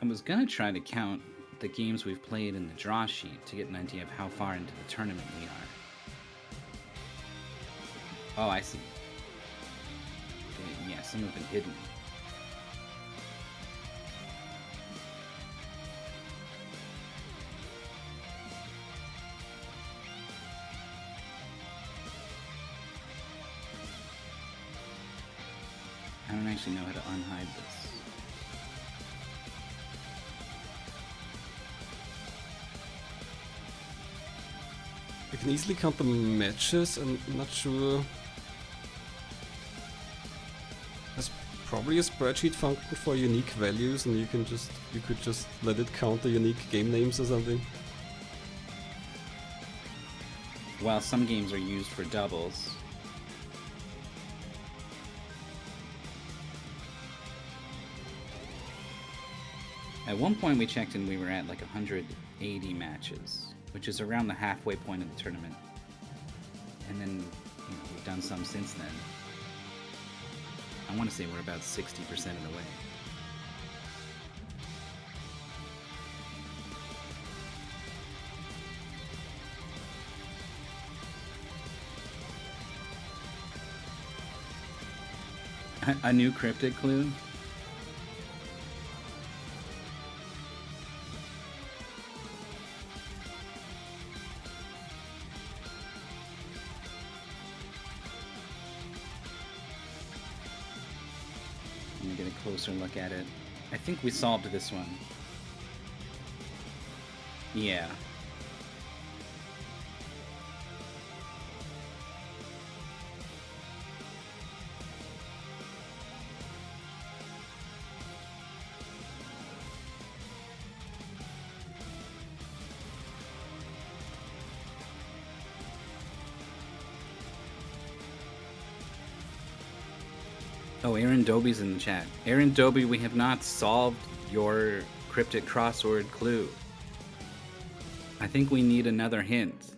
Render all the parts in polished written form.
I was gonna try to count the games we've played in the draw sheet to get an idea of how far into the tournament we are. Oh, I see. Yeah, some have been hidden. I don't actually know how to unhide this. You can easily count the matches. I'm not sure. There's probably a spreadsheet function for unique values, and you could just let it count the unique game names or something. While some games are used for doubles. At one point we checked and we were at like 180 matches, which is around the halfway point of the tournament. And then, we've done some since then. I want to say we're about 60% of the way. A new cryptic clue? Let me get a closer look at it. I think we solved this one. Yeah. Oh, Aaron Doby's in the chat. Aaron Doby, we have not solved your cryptic crossword clue. I think we need another hint.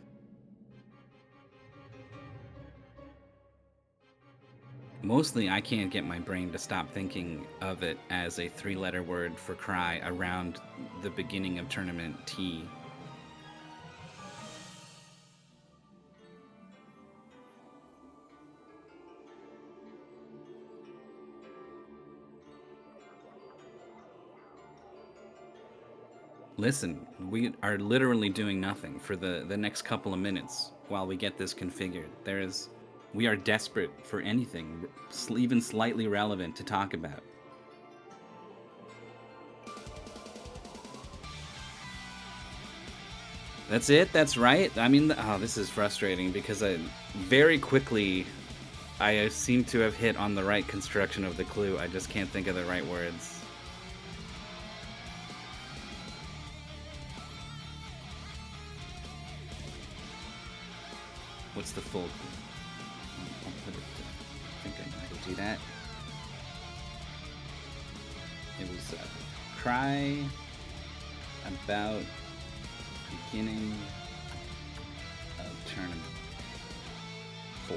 Mostly, I can't get my brain to stop thinking of it as a three-letter word for cry around the beginning of tournament T. Listen, we are literally doing nothing for the next couple of minutes while we get this configured. We are desperate for anything, even slightly relevant to talk about. That's it? That's right? I mean, this is frustrating because very quickly I seem to have hit on the right construction of the clue. I just can't think of the right words. What's the full? I'll put it. I think I know how to do that. It was cry about beginning of tournament 4.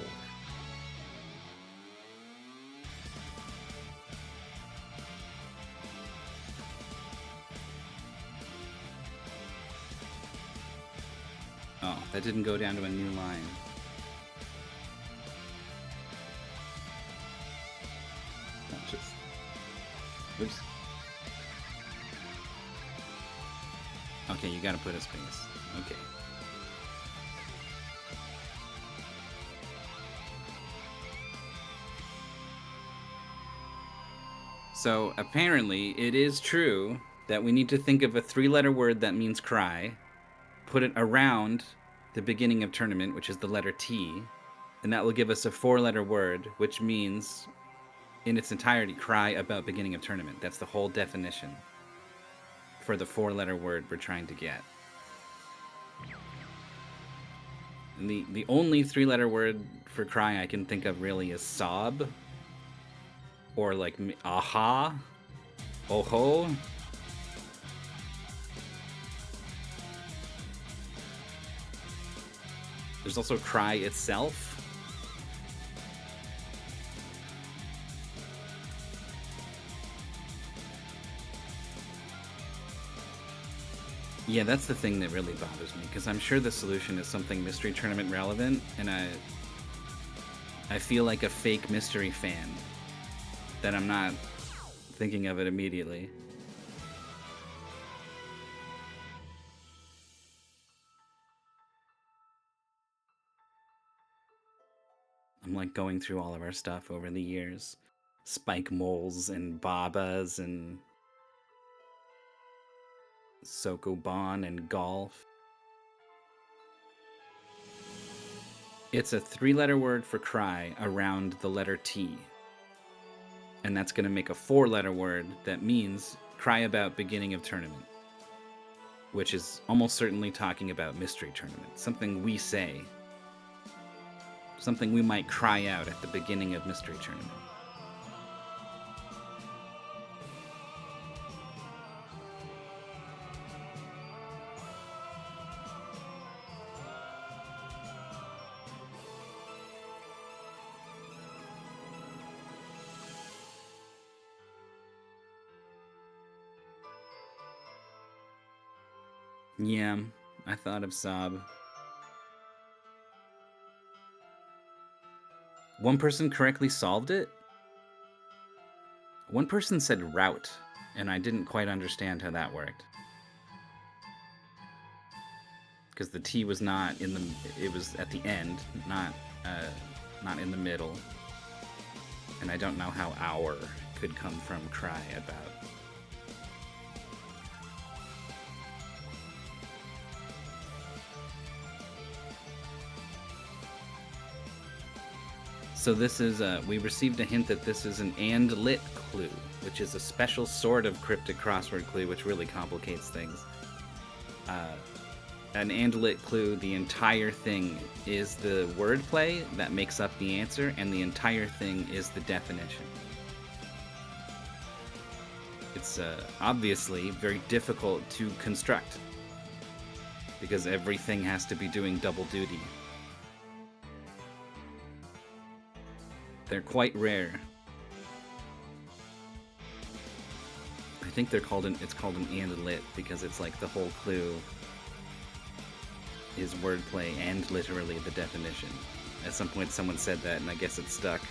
Oh, that didn't go down to a new line. Oops. Okay, you gotta put a space. Okay. So, apparently, it is true that we need to think of a 3-letter word that means cry, put it around the beginning of tournament, which is the letter T, and that will give us a 4-letter word, which means in its entirety, cry about beginning of tournament. That's the whole definition for the 4-letter word we're trying to get. And the only 3-letter word for cry I can think of really is sob, or like aha, oho. There's also cry itself. Yeah, that's the thing that really bothers me, because I'm sure the solution is something Mystery Tournament relevant, and I feel like a fake mystery fan that I'm not thinking of it immediately. I'm like going through all of our stuff over the years. Spike moles and babas and Sokoban and golf. It's a 3-letter word for cry around the letter T. And that's going to make a 4-letter word that means cry about beginning of tournament, which is almost certainly talking about mystery tournament, something we say, something we might cry out at the beginning of mystery tournament. Yeah, I thought of Sob. One person correctly solved it? One person said route, and I didn't quite understand how that worked. Because the T was not in the... It was at the end, not in the middle. And I don't know how our could come from cry about. So this is, we received a hint that this is an and lit clue, which is a special sort of cryptic crossword clue, which really complicates things. An and lit clue, the entire thing is the wordplay that makes up the answer, and the entire thing is the definition. It's obviously very difficult to construct, because everything has to be doing double duty. They're quite rare. I think they're called it's called an and lit because it's like the whole clue is wordplay and literally the definition. At some point someone said that and I guess it stuck.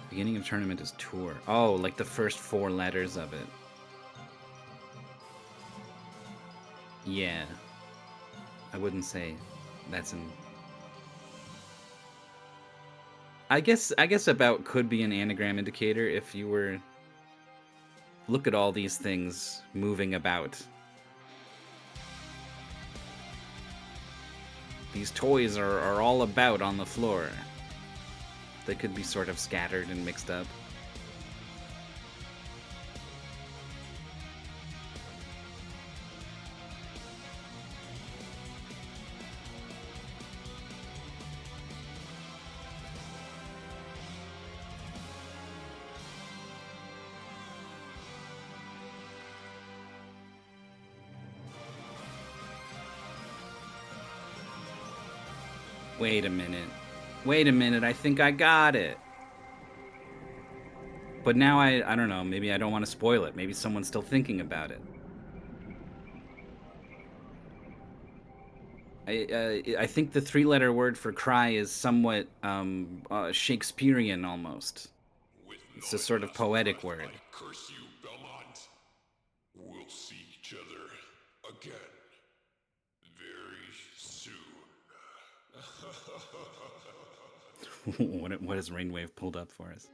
Beginning of tournament is tour. Oh, like the first 4 letters of it. Yeah. I wouldn't say that's an... I guess about could be an anagram indicator if you were... Look at all these things moving about. These toys are all about on the floor. They could be sort of scattered and mixed up. Wait a minute, I think I got it. But now I don't know, maybe I don't want to spoil it. Maybe someone's still thinking about it. I think the 3-letter word for cry is somewhat Shakespearean almost. It's a sort of poetic word. Curse you, Belmont. We'll see each other again very soon. What has Rainwave pulled up for us?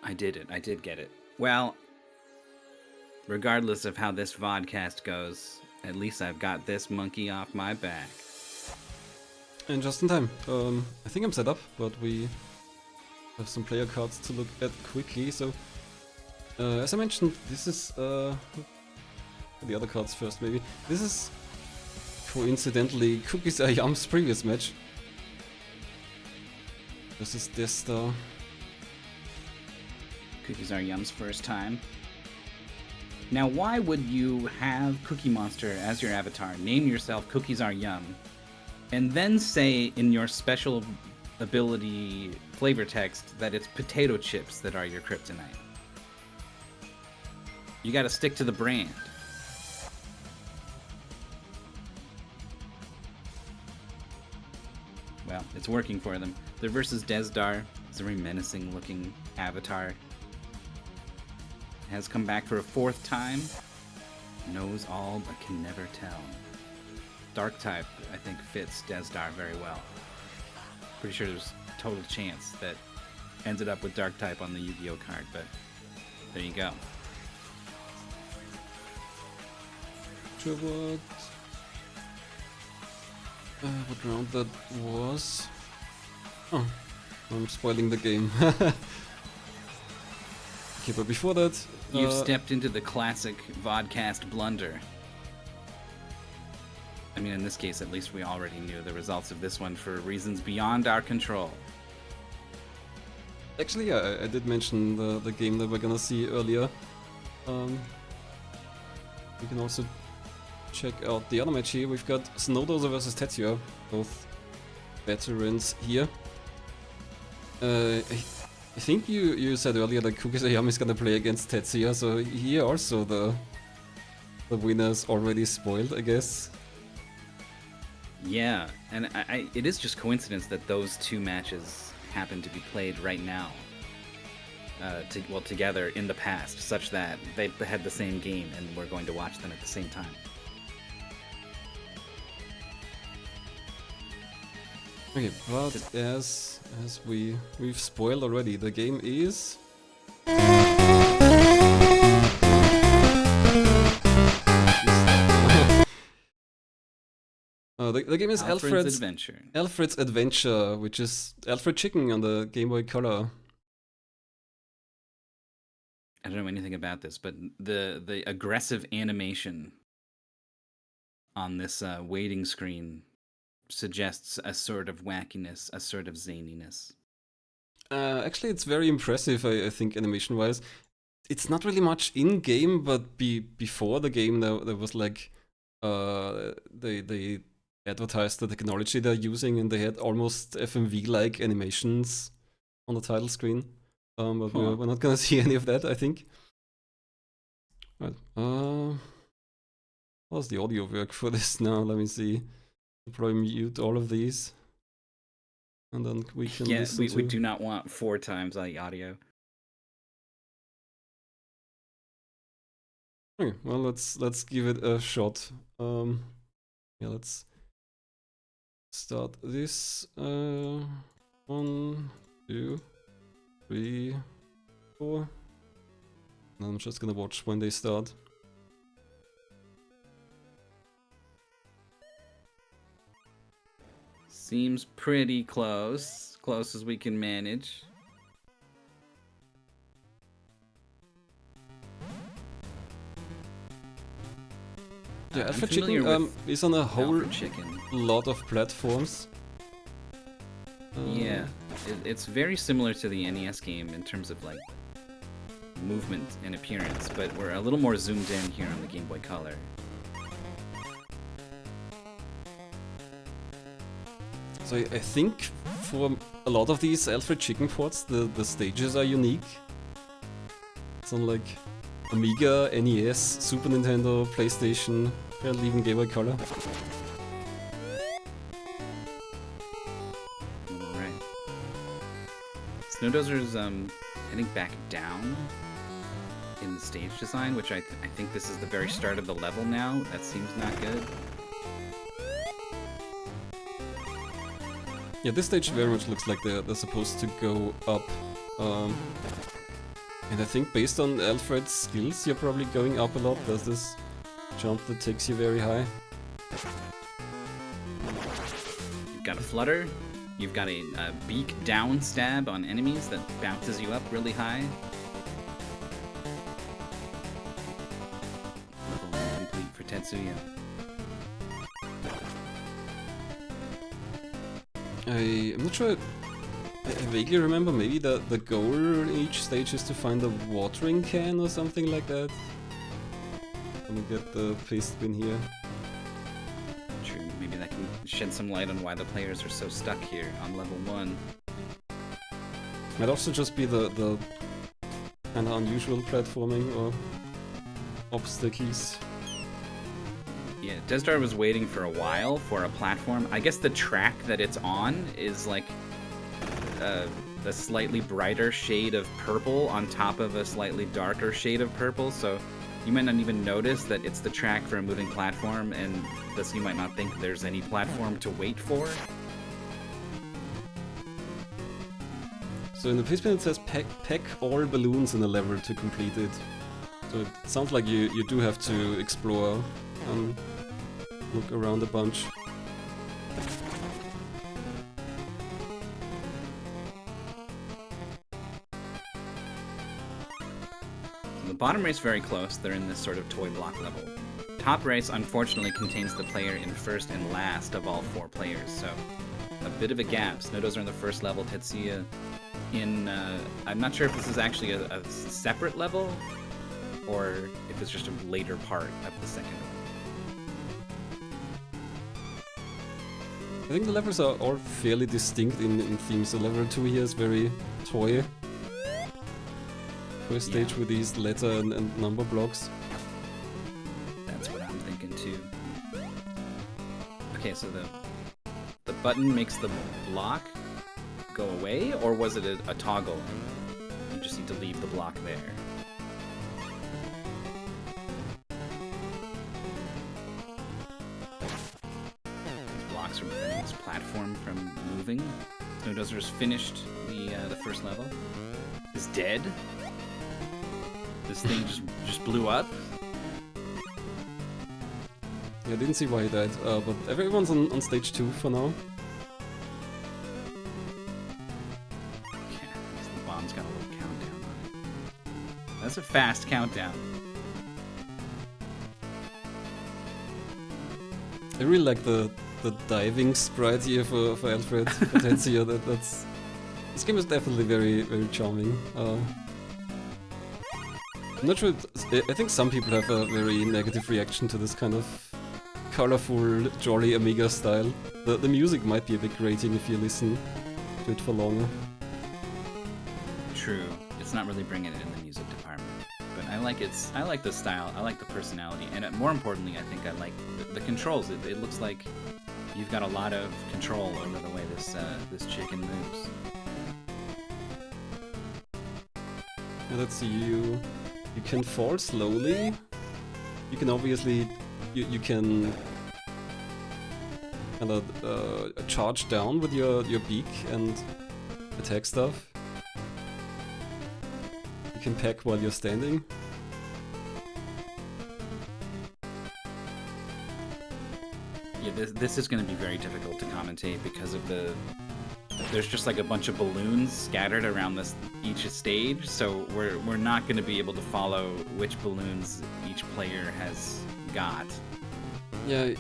I did it. I did get it. Well, regardless of how this vodcast goes, at least I've got this monkey off my back. And just in time. I think I'm set up, but we have some player cards to look at quickly. So, as I mentioned, this is the other cards first, maybe. This is coincidentally Kookiez are Yum's previous match. This is Desdar. Kookiez are Yum's first time. Now, why would you have Cookie Monster as your avatar, name yourself Cookies Are Yum, and then say in your special ability flavor text that it's potato chips that are your kryptonite? You gotta stick to the brand. Well, it's working for them. They're versus Desdar. It's a very menacing looking avatar. Has come back for a 4th time. Knows all but can never tell. Dark type, I think, fits Desdar very well. Pretty sure there's a total chance that ended up with Dark type on the Yu-Gi-Oh card, but there you go. Sure what round that was. Oh, I'm spoiling the game. Okay, but before that... You've stepped into the classic vodcast blunder. I mean, in this case, at least we already knew the results of this one for reasons beyond our control. Actually, yeah, I did mention the game that we're gonna see earlier. We can also check out the other match here. We've got Snowdozer versus T3tsuya, both veterans here. I think you said earlier that Kookiez is gonna play against T3tsuya, so here also the winner's already spoiled, I guess. Yeah, and it is just coincidence that those 2 matches happen to be played right now. Together in the past, such that they had the same game and we're going to watch them at the same time. Okay, but as we've spoiled already, the game is... the game is Alfred's Adventure. Alfred's Adventure, which is Alfred Chicken on the Game Boy Color. I don't know anything about this, but the aggressive animation on this waiting screen suggests a sort of wackiness, a sort of zaniness. Actually, it's very impressive, I think, animation-wise. It's not really much in-game, but before the game, there was like... they advertised the technology they're using, and they had almost FMV-like animations on the title screen. But we're not gonna see any of that, I think. Right. How's the audio work for this now? Let me see. I'll probably mute all of these. And then we can listen we do not want 4 times the audio. Okay, well, let's give it a shot. Yeah, let's start this. 1, 2, 3, 4. And I'm just gonna watch when they start. Seems pretty close. Close as we can manage. Yeah, Alfred Chicken is on a whole Chicken. lot of platforms. Yeah, it's very similar to the NES game in terms of like movement and appearance, but we're a little more zoomed in here on the Game Boy Color. So I think for a lot of these Alfred Chicken ports, the stages are unique. It's unlike Amiga, NES, Super Nintendo, PlayStation, and even Game Boy Color. Alright. Snowdozer's heading back down in the stage design, which I think this is the very start of the level now. That seems not good. Yeah, this stage very much looks like they're supposed to go up. And I think based on Alfred's skills, you're probably going up a lot. There's this jump that takes you very high. You've got a flutter. You've got a beak down stab on enemies that bounces you up really high. Level 1 complete for T3tsuya. I'm not sure. I vaguely remember maybe the goal in each stage is to find a watering can or something like that. Let me get the paste spin here. True, maybe that can shed some light on why the players are so stuck here on level 1. Might also just be the kind of unusual platforming or obstacles. Yeah, Desdar was waiting for a while for a platform. I guess the track that it's on is like a slightly brighter shade of purple on top of a slightly darker shade of purple, so you might not even notice that it's the track for a moving platform, and thus you might not think there's any platform to wait for. So in the paste spin it says pack all balloons in a level to complete it. So it sounds like you do have to explore and look around a bunch. The bottom race very close, they're in this sort of toy block level. Top race unfortunately contains the player in first and last of all 4 players, so a bit of a gap. Snowdozer in the first level, T3tsuya in, I'm not sure if this is actually a separate level, or if it's just a later part of the second one. I think the levels are all fairly distinct in theme. So level 2 here is very toy. First stage with these letter and number blocks. That's what I'm thinking too. Okay, so the button makes the block go away, or was it a toggle? You just need to leave the block there. These blocks are preventing this platform from moving. Snowdozer's finished the first level. Is dead. This thing just blew up. Yeah, I didn't see why he died, but everyone's on stage 2 for now. Okay, the bomb's got a little countdown on it. That's a fast countdown. I really like the diving sprite here for Alfred, for T3tsuya. That's this game is definitely very charming. I'm not sure. I think some people have a very negative reaction to this kind of colorful, jolly Amiga style. The music might be a bit grating if you listen to it for long. True, it's not really bringing it in the music department, but I like the style, I like the personality, and more importantly, I think I like the controls. It looks like you've got a lot of control over the way this chicken moves. Let's see, you can fall slowly. You can obviously you can kind of charge down with your beak and attack stuff. You can peck while you're standing. Yeah, this is going to be very difficult to commentate because of there's just like a bunch of balloons scattered around each stage, so we're not going to be able to follow which balloons each player has got. Yeah,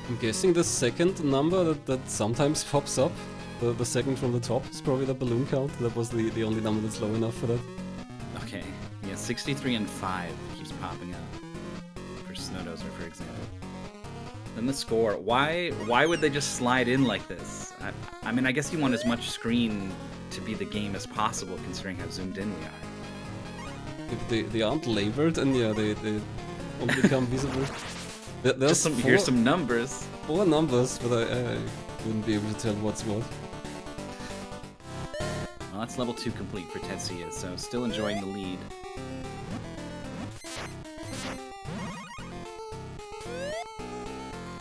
I'm guessing the second number that sometimes pops up, the second from the top, is probably the balloon count. That was the only number that's low enough for that. Okay, yeah, 63 and 5 keeps popping up for Snowdozer, for example. Then the score. Why would they just slide in like this? I mean, I guess you want as much screen to be the game as possible, considering how zoomed in we are. If they aren't labeled, and yeah, they won't become visible. There's Here's some numbers. 4 numbers, but I wouldn't be able to tell what's what. Well, that's level 2 complete for T3tsuya, so still enjoying the lead.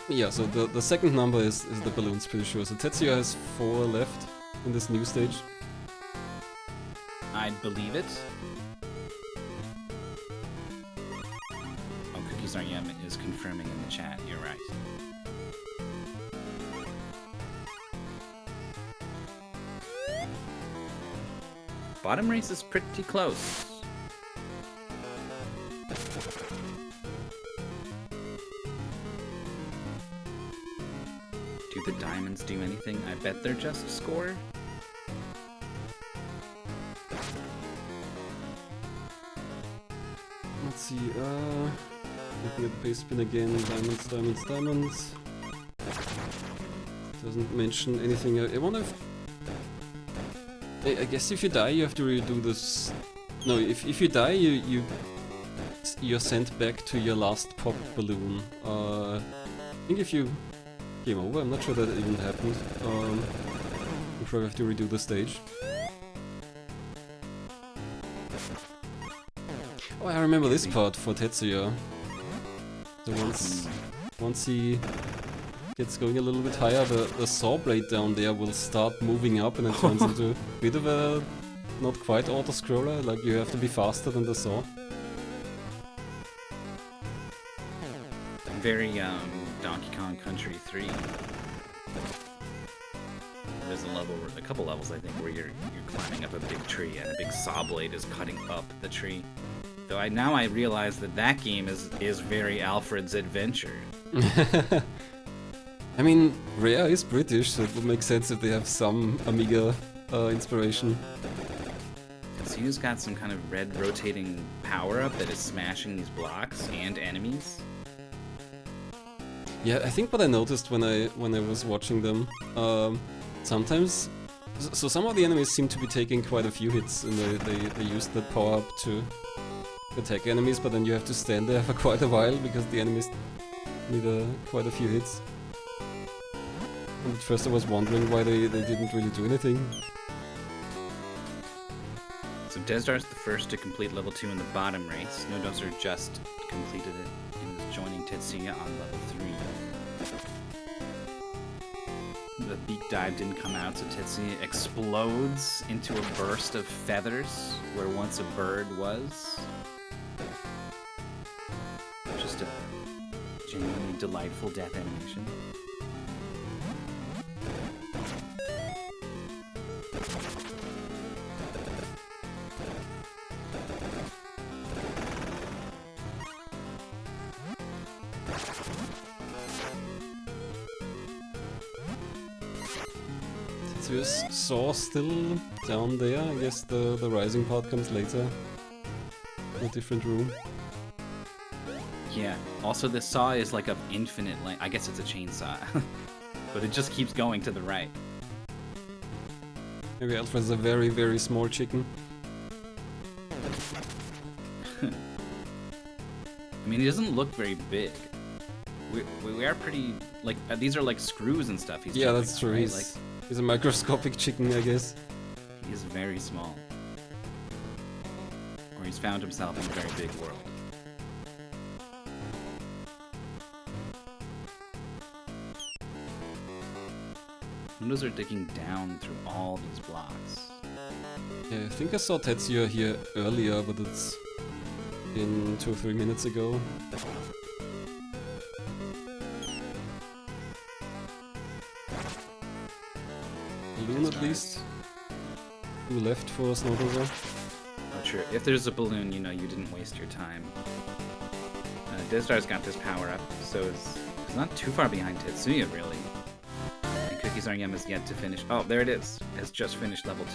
Yeah, so the second number is the balloons, pretty sure. So T3tsuya has 4 left in this new stage. I'd believe it. Oh, Kookiez Aren't Yum is confirming in the chat. You're right. Bottom race is pretty close. Do the diamonds do anything? I bet they're just score. Let's see, Looking at the base spin again, diamonds, diamonds, diamonds. Doesn't mention anything. I wonder if... I guess if you die you have to redo this... No, if you die you're sent back to your last pop balloon. I think if you game over, I'm not sure that even happened. You probably have to redo the stage. Oh, I remember this part for T3tsuya. So once he gets going a little bit higher, the saw blade down there will start moving up and it turns into a bit of a not quite auto-scroller, like you have to be faster than the saw. Very Donkey Kong Country 3. There's a couple levels I think where you're climbing up a big tree and a big saw blade is cutting up the tree. Though now I realize that game is very Alfred's Adventure. I mean, Rare is British, so it would make sense if they have some Amiga inspiration. Tetsuya's got some kind of red rotating power-up that is smashing these blocks and enemies. Yeah, I think what I noticed when I was watching them, sometimes, so some of the enemies seem to be taking quite a few hits, and they use that power-up to attack enemies, but then you have to stand there for quite a while because the enemies need quite a few hits. And at first I was wondering why they didn't really do anything. So Desdar's the first to complete level 2 in the bottom race. Snowdozer just completed it and is joining T3tsuya on level 3. The beak dive didn't come out, so T3tsuya explodes into a burst of feathers where once a bird was. Just a genuinely delightful death animation. T3tsuya's saw still down there. I guess the rising part comes later. In a different room. Yeah, also this saw is like of infinite length. I guess it's a chainsaw. But it just keeps going to the right. Maybe Alfred's a very, very small chicken. I mean, he doesn't look very big. We are pretty, like, these are like screws and stuff. Yeah, that's on, true. right? He's a microscopic chicken, I guess. He's very small. Or he's found himself in a very big world. Windows are digging down through all these blocks. Yeah, I think I saw T3tsuya here earlier, but it's in 2 or 3 minutes ago. Balloon at least. 2 left for snowdozer. Oh, true. If there's a balloon, you know you didn't waste your time. Desdar's got this power up, so it's not too far behind T3tsuya, really. And Kookiez has yet to finish. Oh, there it is. Has just finished level 2.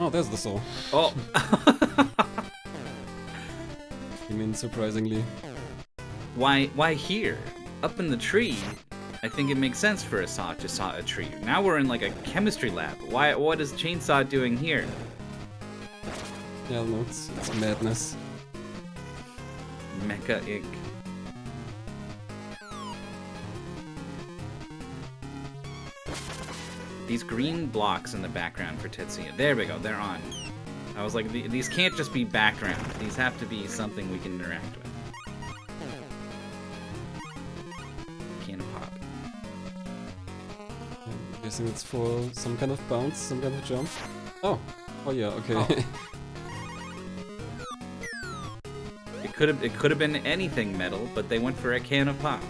Oh, there's the saw. Oh! Came in surprisingly. Why here? Up in the tree? I think it makes sense for a saw to saw a tree. Now we're in like a chemistry lab. What is Chainsaw doing here? Yeah, no, it's madness. Mecha Inc. These green blocks in the background for T3tsuya. There we go, they're on. I was like, these can't just be background. These have to be something we can interact with. Can of pop. I'm guessing it's for some kind of bounce, some kind of jump. Oh yeah, okay. Oh. It could have been anything metal, but they went for a can of pop.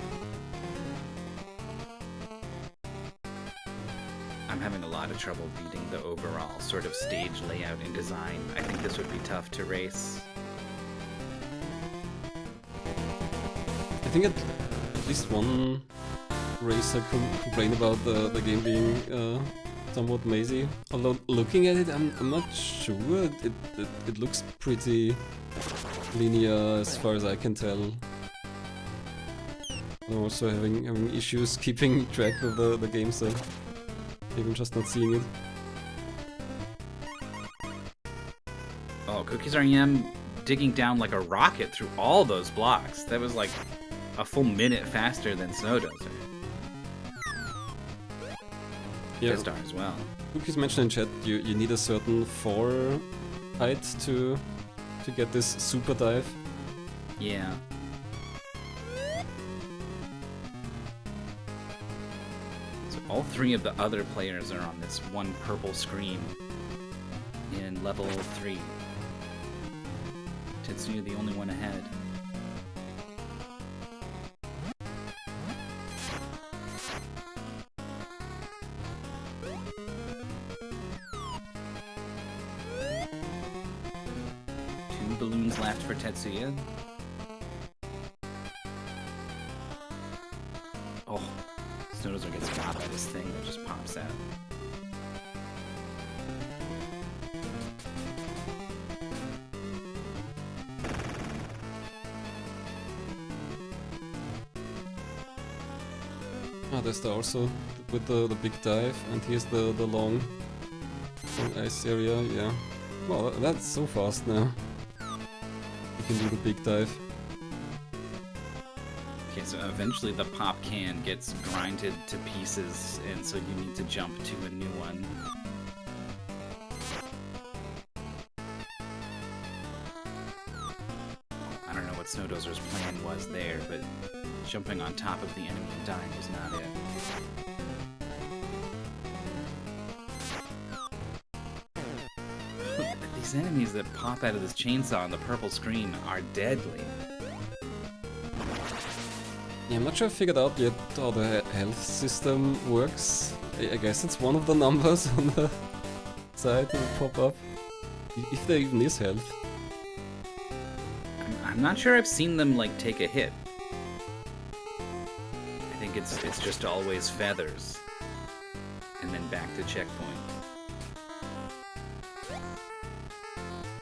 I'm having a lot of trouble beating the overall sort of stage layout and design. I think this would be tough to race. I think at least racer complain about the game being somewhat mazy. Although looking at it, I'm not sure. It looks pretty linear as far as I can tell. I'm also having issues keeping track of the game, so maybe I'm just not seeing it. Oh, Kookiez REM digging down like a rocket through all those blocks. That was like a full minute faster than snowdozer. Yeah. Desdar as well. Kookiez mentioned in chat you need a certain 4 height to get this super dive. Yeah. So all 3 of the other players are on this one purple screen in level 3. T3tsuya the only one ahead. Balloons left for T3tsuya. Oh, snowdozer gets caught by this thing that just pops out. Ah, there's also with the big dive, and here's the long ice area. Yeah. Well, that's so fast now. You can do the big dive. Okay, so eventually the pop can gets grinded to pieces, and so you need to jump to a new one. I don't know what Snowdozer's plan was there, but jumping on top of the enemy and dying was not it. These enemies that pop out of this chainsaw on the purple screen are deadly. Yeah, I'm not sure I figured out yet how the health system works. I guess it's one of the numbers on the side that will pop up. If there even is health. I'm not sure I've seen them, like, take a hit. I think it's just always feathers. And then back to checkpoint.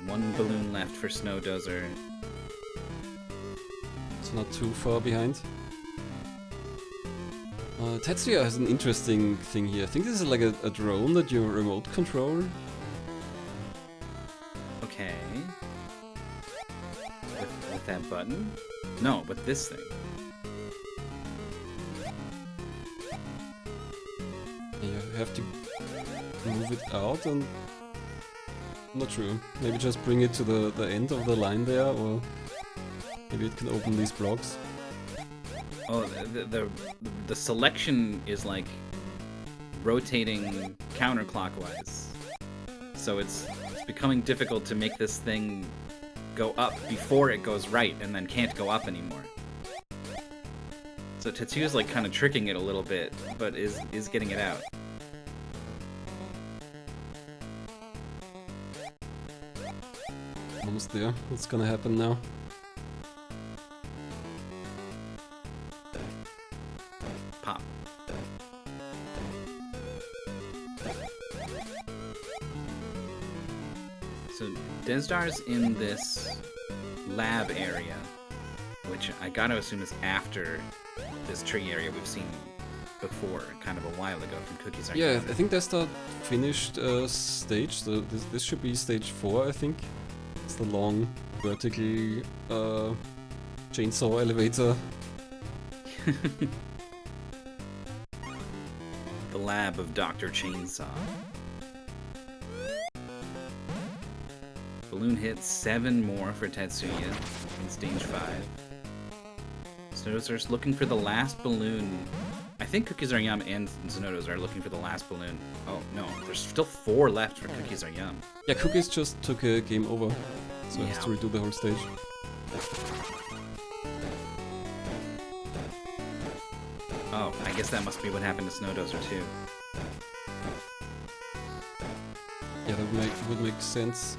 One balloon left for Snowdozer. It's not too far behind. T3tsuya has an interesting thing here. I think this is like a drone that you remote control. Okay. With that button? No, with this thing. You have to move it out and... Not sure. Maybe just bring it to the end of the line there, or maybe it can open these blocks. Oh, the selection is like rotating counterclockwise. So it's becoming difficult to make this thing go up before it goes right and then can't go up anymore. So T3tsuya's like kind of tricking it a little bit, but is getting it out. Almost there. What's gonna happen now? Pop. So Desdar's in this lab area, which I gotta assume is after this tree area we've seen before, kind of a while ago from Kookiez. Yeah, I think that's the finished stage. So this should be stage 4, I think. It's the long vertical chainsaw elevator. The lab of Dr. Chainsaw. Balloon hits 7 more for T3tsuya in stage 5. Snowdozer's looking for the last balloon. I think Kookiez REM and Snowdozer are looking for the last balloon. Oh no, there's still 4 left for Kookiez REM. Yeah, Kookiez just took a game over, so has to Yeah. redo the whole stage. Oh, I guess that must be what happened to Snowdozer too. Yeah, that would make sense.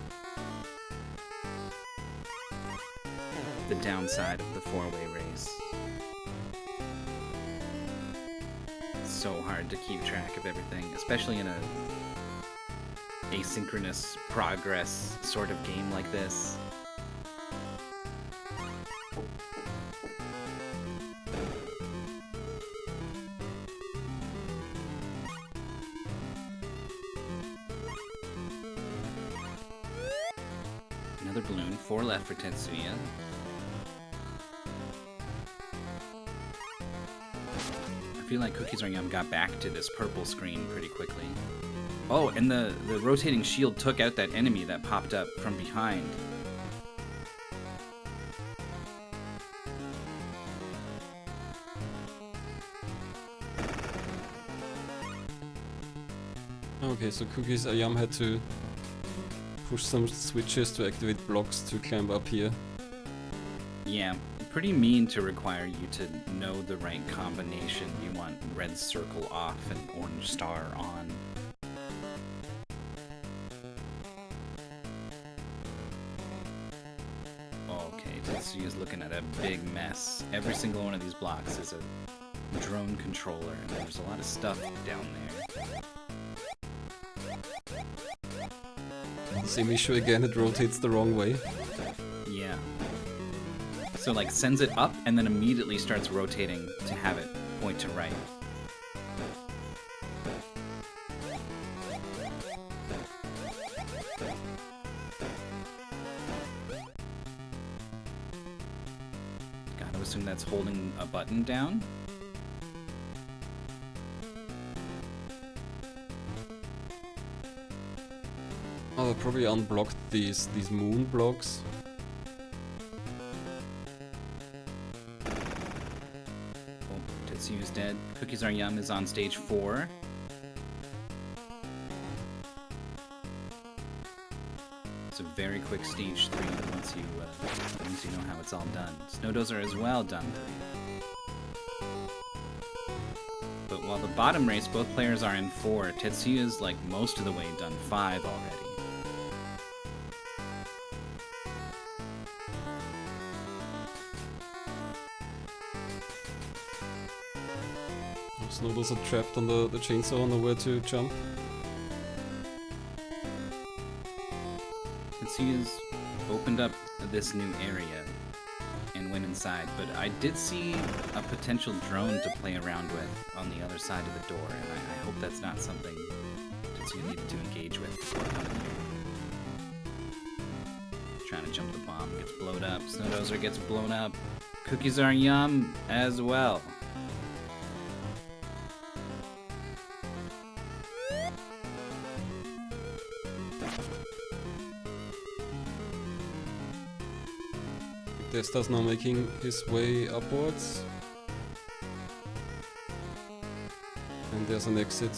The downside of the 4-way race. so hard to keep track of everything, especially in a asynchronous progress sort of game like this. Another balloon, 4 left for Tetsuya. I feel like Kookiez Are Yum got back to this purple screen pretty quickly. Oh, and the rotating shield took out that enemy that popped up from behind. Okay, so Kookiez Are Yum had to push some switches to activate blocks to climb up here. Yeah, pretty mean to require you to know the right combination. You want red circle off and orange star on. Okay, Tetsuya's looking at a big mess. Every single one of these blocks is a drone controller, and there's a lot of stuff down there. Same issue again, it rotates the wrong way. Yeah. So like sends it up and then immediately starts rotating to have it point to right. Gotta assume that's holding a button down. Oh, they probably unblocked these moon blocks. Oh, Tetsuya's dead. Kookiez Are Yum is on stage 4. It's a very quick stage 3 once you know how it's all done. Snowdozer as well done 3. But while the bottom race, both players are in 4. Tetsuya's like most of the way done 5 already. Snowdozer are trapped on the chainsaw, nowhere to jump. Tetsuya's opened up this new area and went inside, but I did see a potential drone to play around with on the other side of the door, and I hope that's not something Tetsuya needed to engage with before coming here. Trying to jump the bomb, gets blown up. Snowdozer gets blown up. Kookiez Are Yum as well. Desdar's now making his way upwards. And there's an exit.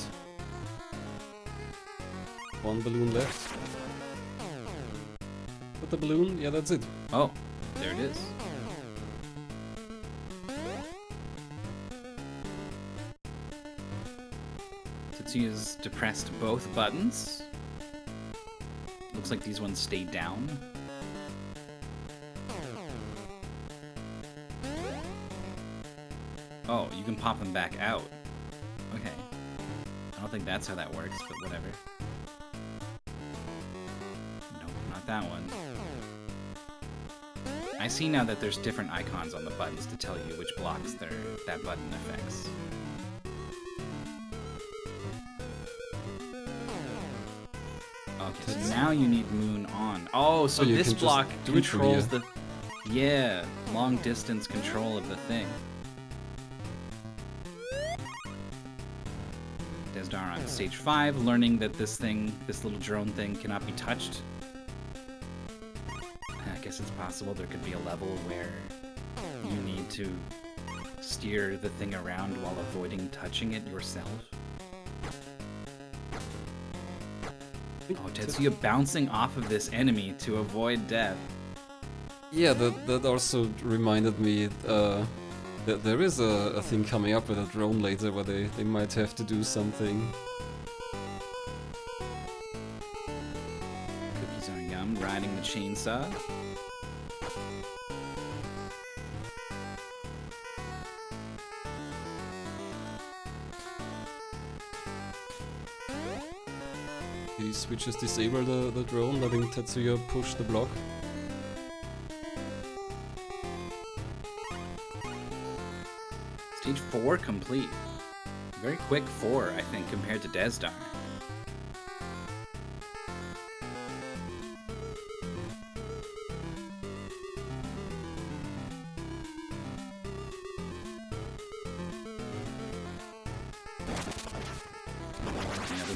1 balloon left. Put the balloon, yeah, that's it. Oh, there it is. Tetsuya's depressed both buttons. Looks like these ones stay down. Oh, you can pop them back out. Okay. I don't think that's how that works, but whatever. Nope, not that one. I see now that there's different icons on the buttons to tell you which blocks that button affects. Okay, so now you need moon on. Oh, so you this can just block do it from controls here. the... Yeah, long distance control of the thing. Desdar on stage 5, learning that this little drone thing cannot be touched. I guess it's possible there could be a level where you need to steer the thing around while avoiding touching it yourself. Oh, Tetsuya bouncing off of this enemy to avoid death. Yeah, that also reminded me that there is a thing coming up with a drone later where they might have to do something. Kookiez Are Yum riding the chainsaw. we just disable the drone, letting Tetsuya push the block. Stage 4 complete. Very quick 4, I think, compared to Desdar.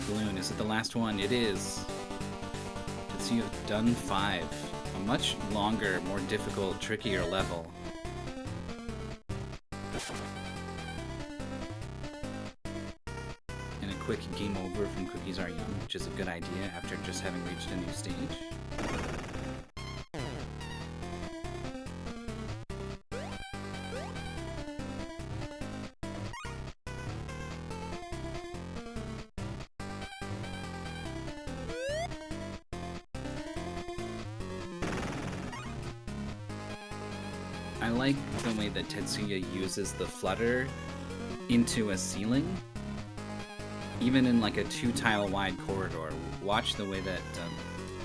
Balloon. Is it the last one? It is. Tetsuya have done 5. A much longer, more difficult, trickier level. And a quick game over from Kookiez Are Young, which is a good idea after just having reached a new stage. I like the way that Tetsuya uses the flutter into a ceiling, even in like a 2-tile wide corridor. Watch the way that,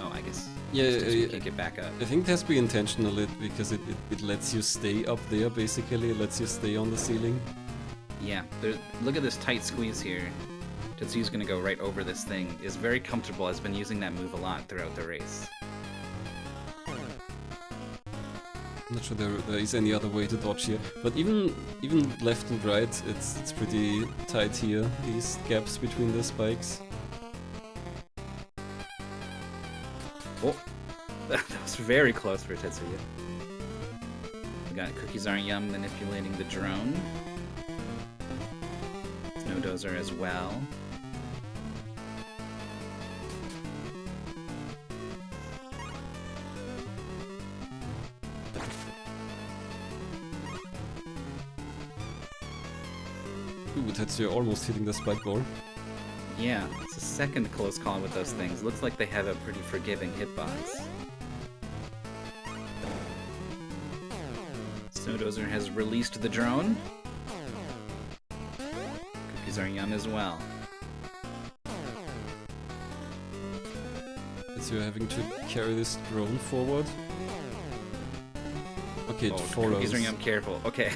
oh, I guess Tetsuya can't get back up. I think it has to be intentional because it lets you stay up there, basically. It lets you stay on the ceiling. Yeah, look at this tight squeeze here. Tetsuya's gonna go right over this thing. Is very comfortable, has been using that move a lot throughout the race. I'm not sure there is any other way to dodge here, but even left and right, it's pretty tight here, these gaps between the spikes. Oh, that was very close for Tetsuya. We got Kookiez Are Young manipulating the drone. Snowdozer as well. Ooh, Tetsuya almost hitting the spike ball. Yeah, it's a second close call with those things. Looks like they have a pretty forgiving hitbox. Snowdozer has released the drone. Kookiez Are Young as well. Tetsuya having to carry this drone forward. Okay, it follows. Kookiez Are Young, careful. Okay.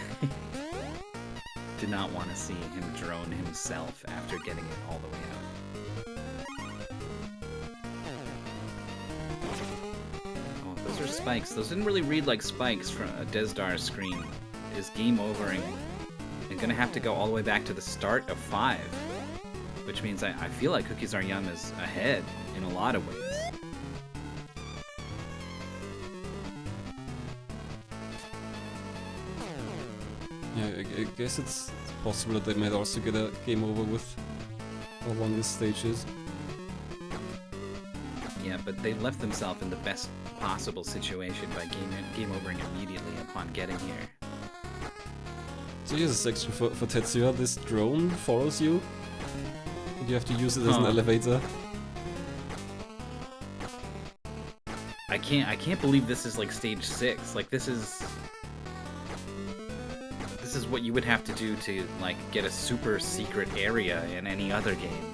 Did not want to see him drone himself after getting it all the way out. Oh, those are spikes. Those didn't really read like spikes from a Desdar screen. Is game overing. And gonna have to go all the way back to the start of 5. Which means I feel like Kookiez Are Young is ahead in a lot of ways. Yeah, I guess it's possible that they might also get a game over with how long this stage is. Yeah, but they left themselves in the best possible situation by game overing immediately upon getting here. So here's a section for Tetsuya. This drone follows you, and you have to use it as an elevator. I can't believe this is like stage 6. Like this is what you would have to do to like get a super secret area in any other game.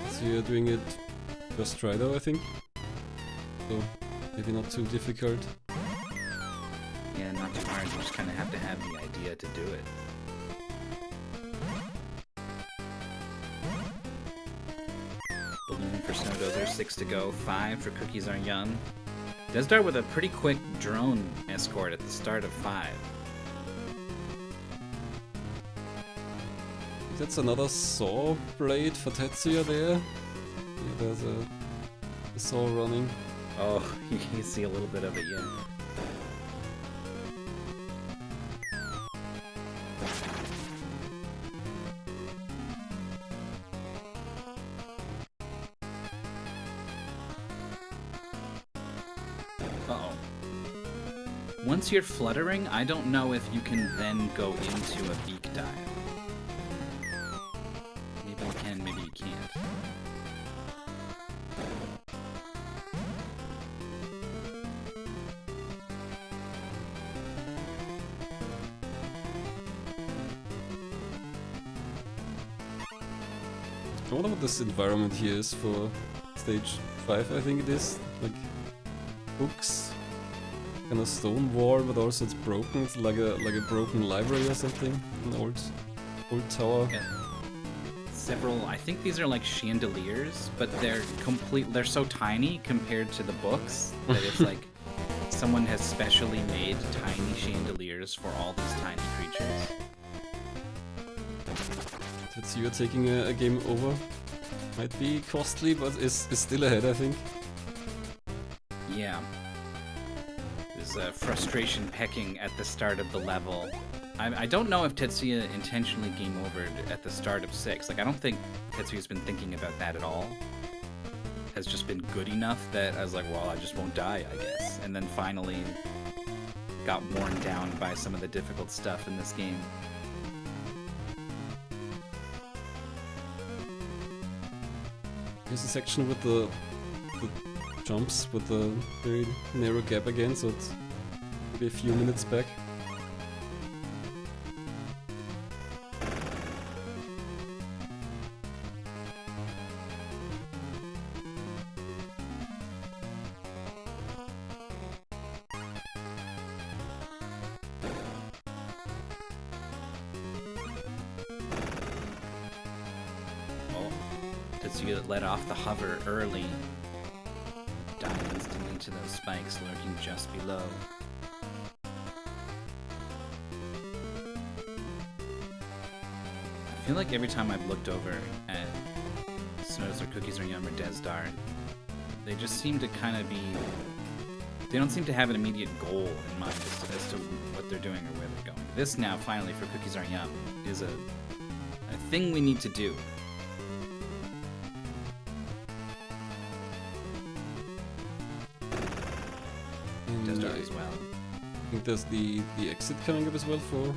So you're doing it first try though, I think. So maybe not too difficult. Yeah, not too hard. You just kind of have to have the idea to do it. Balloon for Snowdozer, 6 to go, 5 for Kookiez Are Young. Desdar with a pretty quick drone escort at the start of 5. That's another saw blade for Tetsuya there. Yeah, there's a saw running. Oh, you can see a little bit of it, yeah. Uh-oh. Once you're fluttering, I don't know if you can then go into a beak dive. Maybe you can, maybe you can't. I wonder what this environment here is for stage 5, I think it is. Like, books, kind of stone wall, but also it's broken. It's like a broken library or something. An old tower. Yeah. Several, I think these are like chandeliers, but they're so tiny compared to the books that it's like someone has specially made tiny chandeliers for all these tiny creatures. T3tsuya taking a game over. Might be costly, but is still ahead, I think. Yeah. There's frustration pecking at the start of the level. I don't know if T3tsuya intentionally game overed at the start of 6. Like, I don't think T3tsuya's been thinking about that at all. Has just been good enough that I was like, well, I just won't die, I guess. And then finally got worn down by some of the difficult stuff in this game. Here's a section with the jumps with the very narrow gap again, so it's maybe a few minutes back. T3tsuya let off the hover early. Dive instantly to those spikes lurking just below. I feel like every time I've looked over at snowdozer, Kookiez, or Yum, or Desdar, they just seem to kind of be... They don't seem to have an immediate goal in mind as to what they're doing or where they're going. This now, finally, for Kookiez or Yum, is a thing we need to do. Desdar as well. I think there's the exit coming up as well for...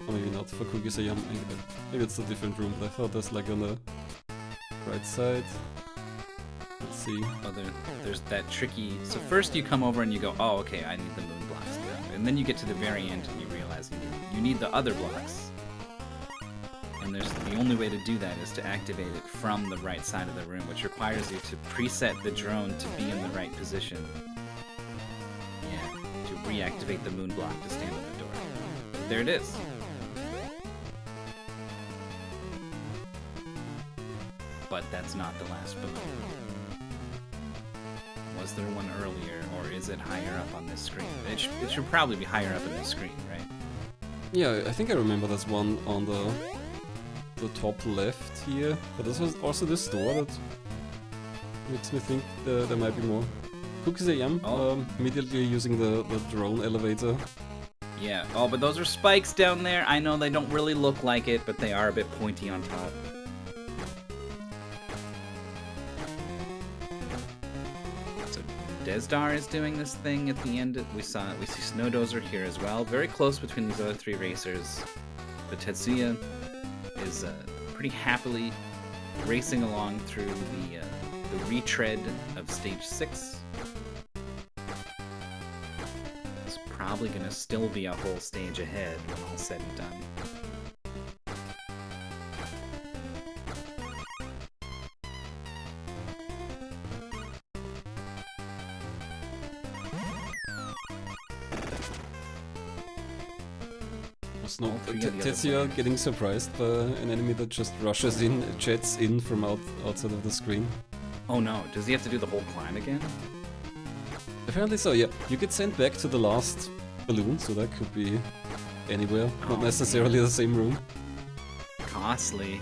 Or maybe not, for Kookiez or Yum. Maybe it's a different room, but I thought there's like on the right side. Let's see. Oh, there's that tricky... So first you come over and you go, oh, okay, I need the moon blocks now. And then you get to the very end and you realize you need the other blocks. And the only way to do that is to activate it from the right side of the room, which requires you to preset the drone to be in the right position. Yeah, to reactivate the moon block to stand on the door. There it is. But that's not the last balloon. Was there one earlier, or is it higher up on this screen? It should probably be higher up in this screen, right? Yeah, I think I remember there's one on the top left here, but this was also this door that makes me think there might be more. Kookiez or Yum, immediately using the drone elevator. Yeah, oh, but those are spikes down there. I know they don't really look like it, but they are a bit pointy on top. So Desdar is doing this thing at the end. We see Snowdozer here as well. Very close between these other three racers. But T3tsuya is pretty happily racing along through the retread of stage 6. It's probably gonna still be a whole stage ahead when all said and done. T3tsuya getting surprised by an enemy that just rushes in, jets in from outside of the screen. Oh no, does he have to do the whole climb again? Apparently so, yeah. You get sent back to the last balloon, so that could be anywhere, not necessarily the same room. Costly.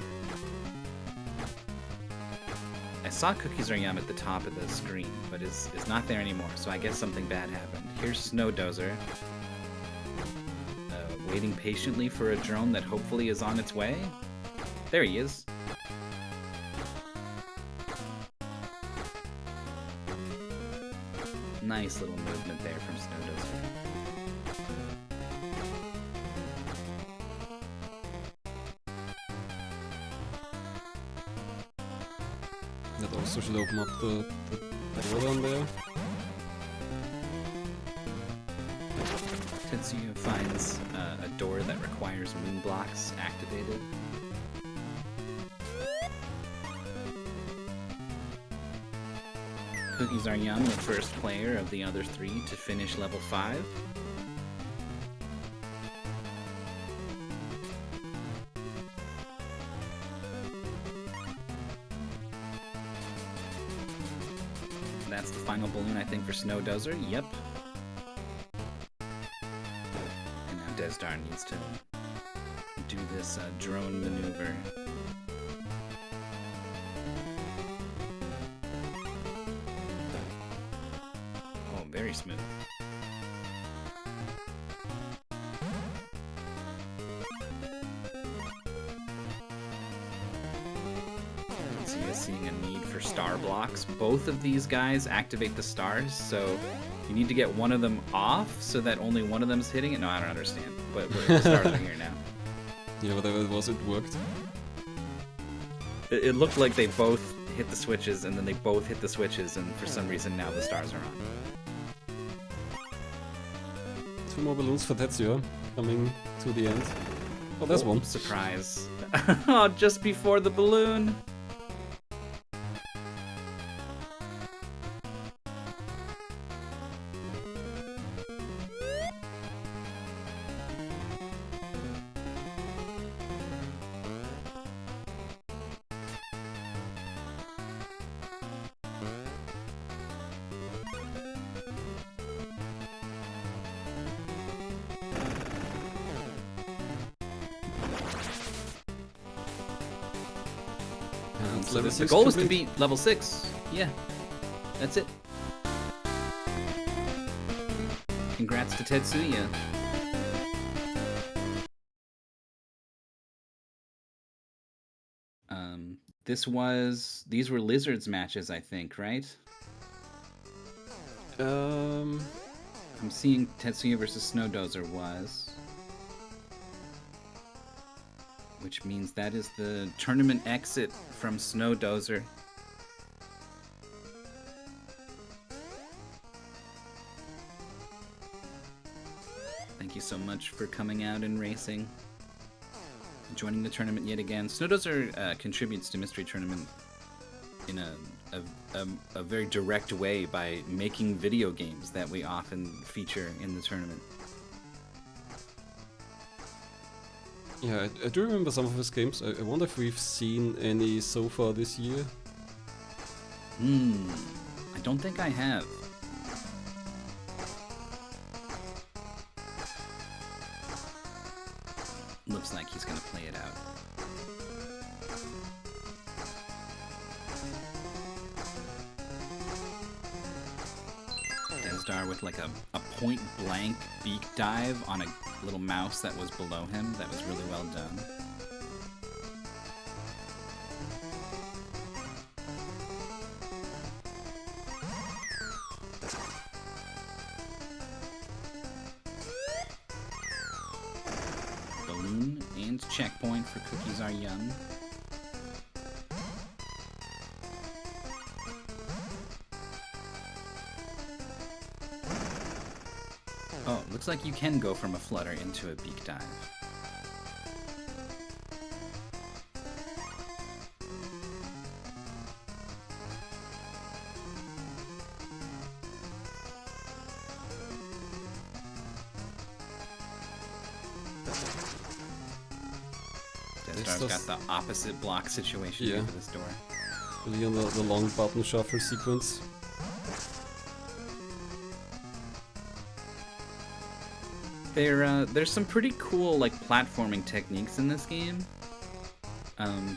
I saw Kookiez or Yum at the top of the screen, but is not there anymore, so I guess something bad happened. Here's Snowdozer. Waiting patiently for a drone that hopefully is on its way. There he is. Nice little movement there from Snowdozer. That also should open up the door down there. T3tsuya finds a door that requires moon blocks activated. Kookiez are young, the first player of the other 3 to finish level 5. That's the final balloon, I think, for Snowdozer. Yep. And now Desdar needs to do this drone maneuver. Oh, very smooth. So you're seeing a need for star blocks. Both of these guys activate the stars, so you need to get one of them off so that only one of them is hitting it. No, I don't understand. But the stars are here now. Yeah, whatever it was, it worked. It looked like they both hit the switches, and then they both hit the switches, and for some reason now the stars are on. 2 more balloons for T3tsuya coming to the end. Oh, there's one. Surprise. Oh, just before the balloon. So the goal is to beat level 6. Yeah, that's it. Congrats to T3tsuya. These were Lizards matches, I think, right? I'm seeing T3tsuya versus Snowdozer was. Which means that is the tournament exit from Snowdozer. Thank you so much for coming out and racing. Joining the tournament yet again. Snowdozer contributes to Mystery Tournament in a very direct way by making video games that we often feature in the tournament. Yeah, I do remember some of his games. I wonder if we've seen any so far this year. I don't think I have. Looks like he's gonna play it out. Desdar with like a point blank beak dive on a little mouse that was below him. That was really well done. Balloon and checkpoint for Kookiez are young. Oh, looks like you can go from a flutter into a beak dive. Desdar's got the opposite block situation here for this door. Really on the long button shuffle sequence. There's some pretty cool like platforming techniques in this game,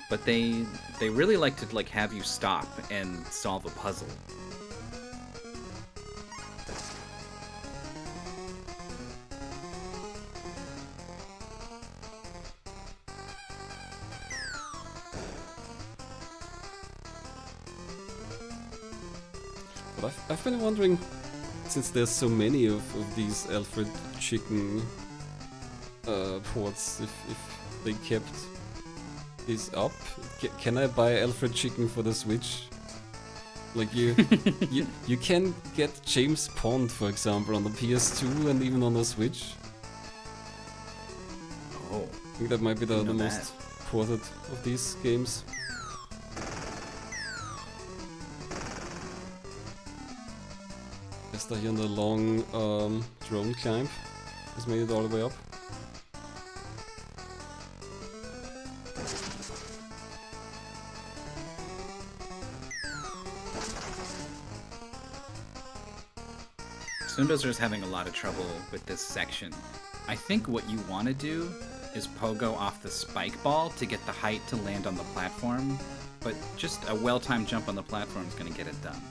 but they really like to like have you stop and solve a puzzle. But I've been wondering, since there's so many of these Alfred chicken ports, if they kept this up. Can I buy Alfred chicken for the Switch? Like you can get James Pond, for example, on the PS2 and even on the Switch. Oh, I think that might be the most ported of these games. Desdar here on the long drone climb has made it all the way up. Snowdozer is having a lot of trouble with this section. I think what you want to do is pogo off the spike ball to get the height to land on the platform, but just a well-timed jump on the platform is going to get it done.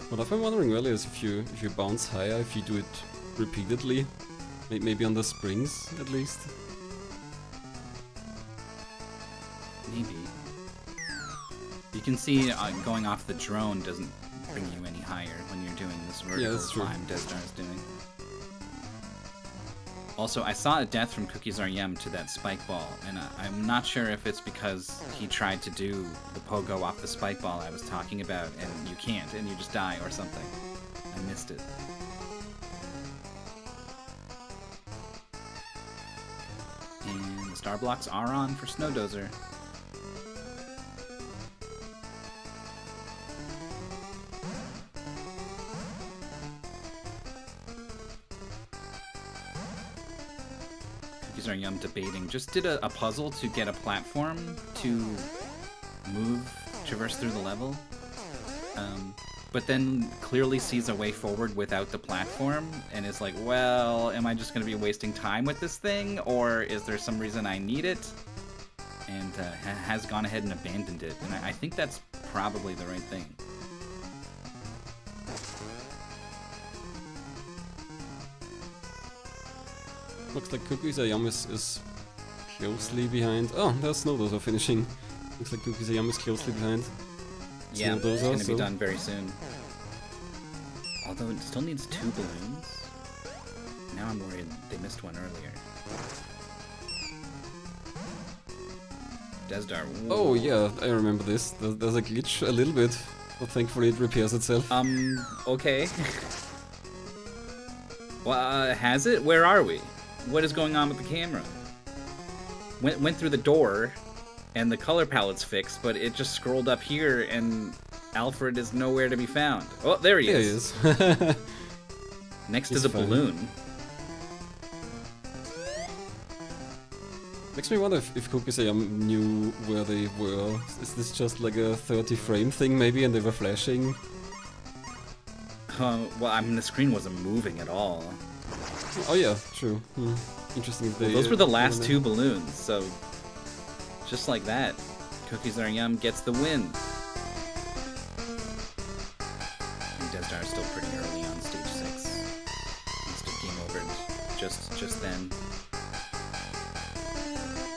What I've been wondering really is if you bounce higher, if you do it repeatedly, maybe on the springs at least. Maybe. You can see going off the drone doesn't bring you any higher when you're doing this vertical climb Desdar is doing. Also, I saw a death from Kookiez to that spike ball, and I'm not sure if it's because he tried to do the pogo off the spike ball I was talking about, and you can't, and you just die or something. I missed it. And the star blocks are on for Snowdozer. Yum debating. Just did a puzzle to get a platform to traverse through the level, but then clearly sees a way forward without the platform and is like, well, am I just going to be wasting time with this thing, or is there some reason I need it? And has gone ahead and abandoned it, and I think that's probably the right thing. Looks like Kookiez is closely behind. Oh, there's Snowdozer finishing. Looks like Kookiez is closely behind. Yeah, it's going to be done very soon. Although it still needs 2 balloons. Now I'm worried they missed one earlier. Desdar. Oh yeah, I remember this. There's a glitch a little bit, but thankfully it repairs itself. Okay. Well, has it? Where are we? What is going on with the camera? Went through the door, and the color palette's fixed, but it just scrolled up here, and Alfred is nowhere to be found. Oh, there he is. Next to the balloon. Makes me wonder if Kookiez knew where they were. Is this just like a 30 frame thing maybe, and they were flashing? Well, I mean, the screen wasn't moving at all. Oh yeah, true. Interesting. Well, those were the last 2 balloons, so just like that, Kookiez gets the win. And Desdar is still pretty early on stage 6. Must have game over just then.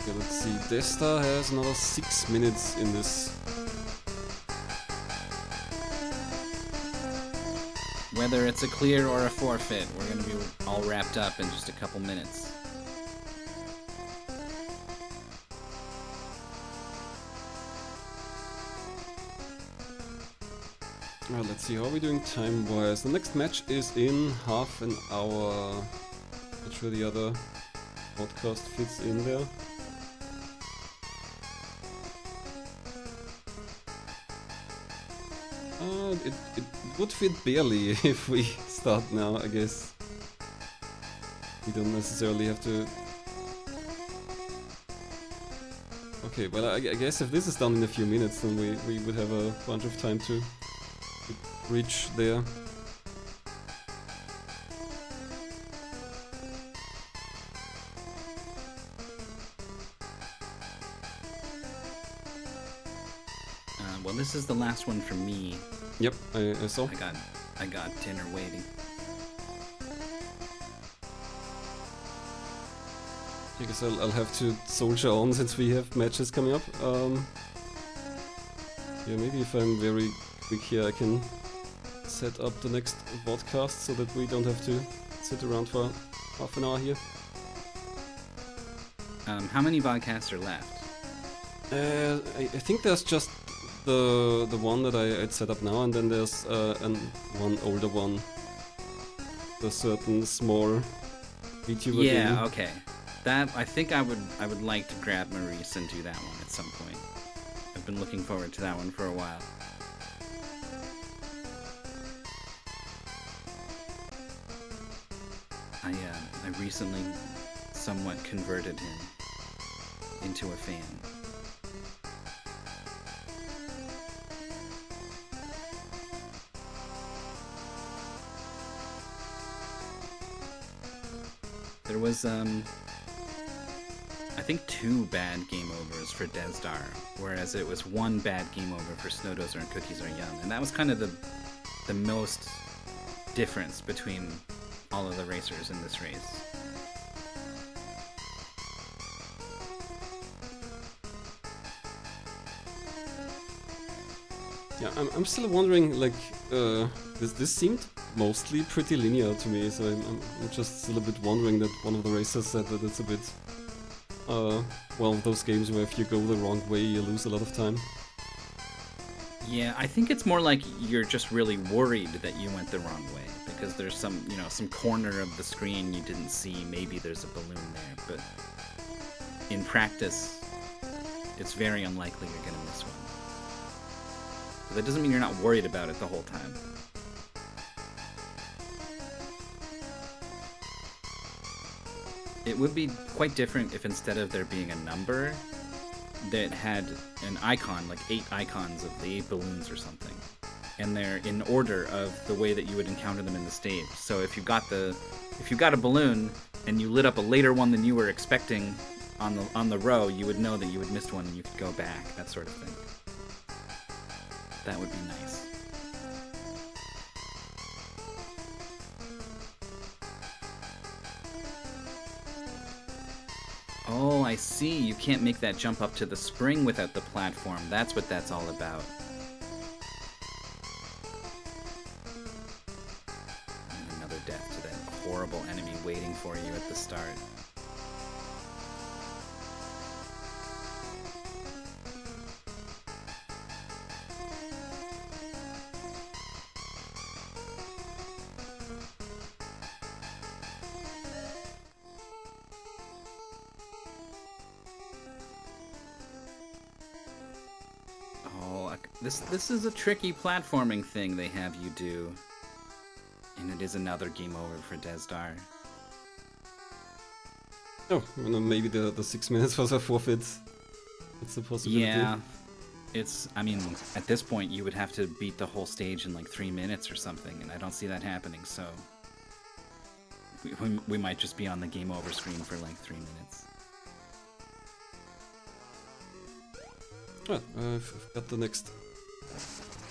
Okay, let's see. Desdar has another 6 minutes in this. Whether it's a clear or a forfeit, we're going to be all wrapped up in just a couple minutes. Well, let's see, how are we doing time-wise? The next match is in half an hour. Not sure the other podcast fits in there. It would fit barely if we start now, I guess. We don't necessarily have to... Okay, well, I guess if this is done in a few minutes, then we would have a bunch of time to reach there. Well, this is the last one for me. Yep, I saw. I got dinner waiting. I guess I'll have to soldier on since we have matches coming up. Yeah, maybe if I'm very quick here, I can set up the next podcast so that we don't have to sit around for half an hour here. How many podcasts are left? I think there's just the one that I'd set up now, and then there's one older one. The certain small VTuber game. Yeah, okay. That I think I would like to grab Maurice and do that one at some point. I've been looking forward to that one for a while. I recently somewhat converted him into a fan. There was, I think 2 bad game overs for Desdar, whereas it was 1 bad game over for Snowdozer and Kookiez Are Yum, and that was kind of the most difference between all of the racers in this race. Yeah, I'm still wondering, like, this seemed mostly pretty linear to me, so I'm just still a bit wondering that one of the racers said that it's a bit, one of those games where if you go the wrong way, you lose a lot of time. Yeah, I think it's more like you're just really worried that you went the wrong way, because there's some, some corner of the screen you didn't see, maybe there's a balloon there, but in practice, it's very unlikely you're gonna miss one. But that doesn't mean you're not worried about it the whole time. It would be quite different if instead of there being a number, that had an icon, like 8 icons of the 8 balloons or something. And they're in order of the way that you would encounter them in the stage. So if you got a balloon and you lit up a later one than you were expecting on the row, you would know that you had missed one and you could go back, that sort of thing. That would be nice. Oh, I see. You can't make that jump up to the spring without the platform. That's what that's all about. And another death to that horrible enemy waiting for you at the start. This is a tricky platforming thing they have you do. And it is another game over for Desdar. Oh, well, maybe the 6 minutes was a forfeit. It's a possibility. Yeah. I mean, at this point you would have to beat the whole stage in like 3 minutes or something, and I don't see that happening, so... We might just be on the game over screen for like 3 minutes. Well, I've got the next...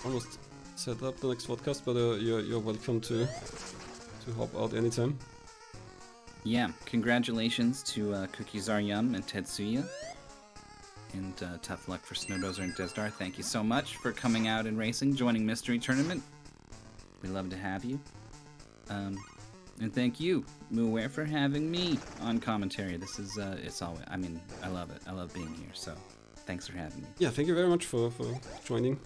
almost set up the next podcast, but you're welcome to hop out anytime. Yeah, congratulations to Kookiez Are Yum and T3tsuya. And tough luck for Snowdozer and Desdar. Thank you so much for coming out and racing, joining Mystery Tournament. We love to have you. And thank you, Muware, for having me on commentary. This is, it's always, I mean, I love it. I love being here, so thanks for having me. Yeah, thank you very much for joining.